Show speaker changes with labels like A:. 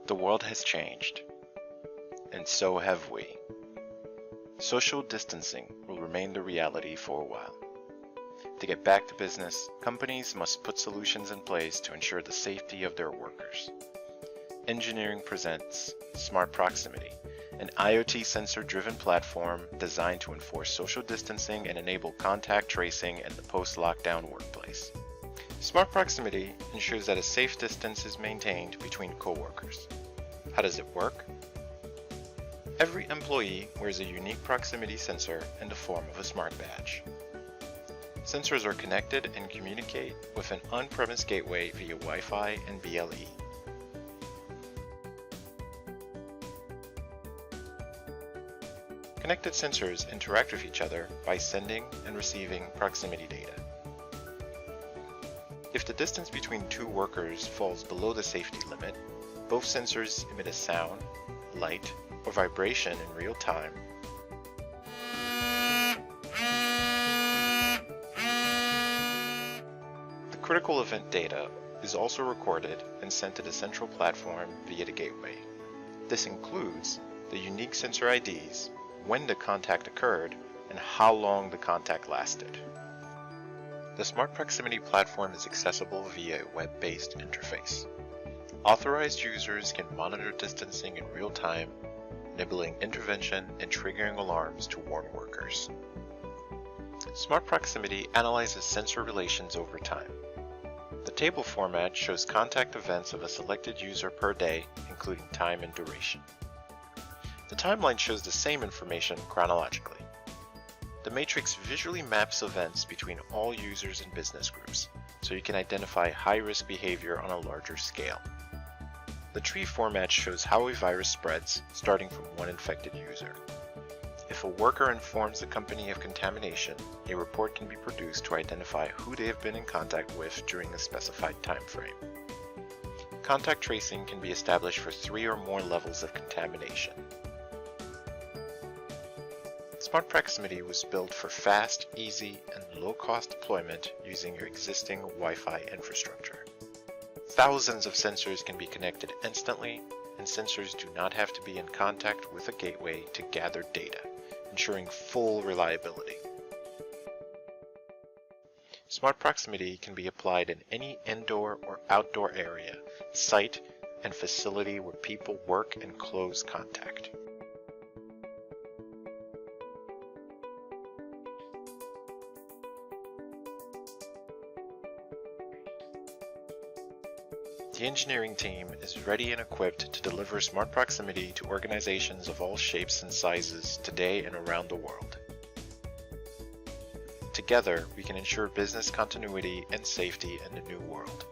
A: The world has changed, and so have we. Social distancing will remain the reality for a while. To get back to business, companies must put solutions in place to ensure the safety of their workers. Engineering presents Smart Proximity, an IoT sensor-driven platform designed to enforce social distancing and enable contact tracing in the post-lockdown workplace. Smart Proximity ensures that a safe distance is maintained between coworkers. How does it work? Every employee wears a unique proximity sensor in the form of a smart badge. Sensors are connected and communicate with an on-premise gateway via Wi-Fi and BLE. Connected sensors interact with each other by sending and receiving proximity data. If the distance between two workers falls below the safety limit, both sensors emit a sound, light, or vibration in real time. The critical event data is also recorded and sent to the central platform via the gateway. This includes the unique sensor IDs, when the contact occurred, and how long the contact lasted. The Smart Proximity platform is accessible via a web-based interface. Authorized users can monitor distancing in real time, enabling intervention and triggering alarms to warn workers. Smart Proximity analyzes sensor relations over time. The table format shows contact events of a selected user per day, including time and duration. The timeline shows the same information chronologically. The matrix visually maps events between all users and business groups, so you can identify high-risk behavior on a larger scale. The tree format shows how a virus spreads, starting from one infected user. If a worker informs the company of contamination, a report can be produced to identify who they have been in contact with during a specified time frame. Contact tracing can be established for 3 or more levels of contamination. Smart Proximity was built for fast, easy, and low-cost deployment using your existing Wi-Fi infrastructure. Thousands of sensors can be connected instantly, and sensors do not have to be in contact with a gateway to gather data, ensuring full reliability. Smart Proximity can be applied in any indoor or outdoor area, site, and facility where people work in close contact. The engineering team is ready and equipped to deliver Smart Proximity to organizations of all shapes and sizes today and around the world. Together, we can ensure business continuity and safety in the new world.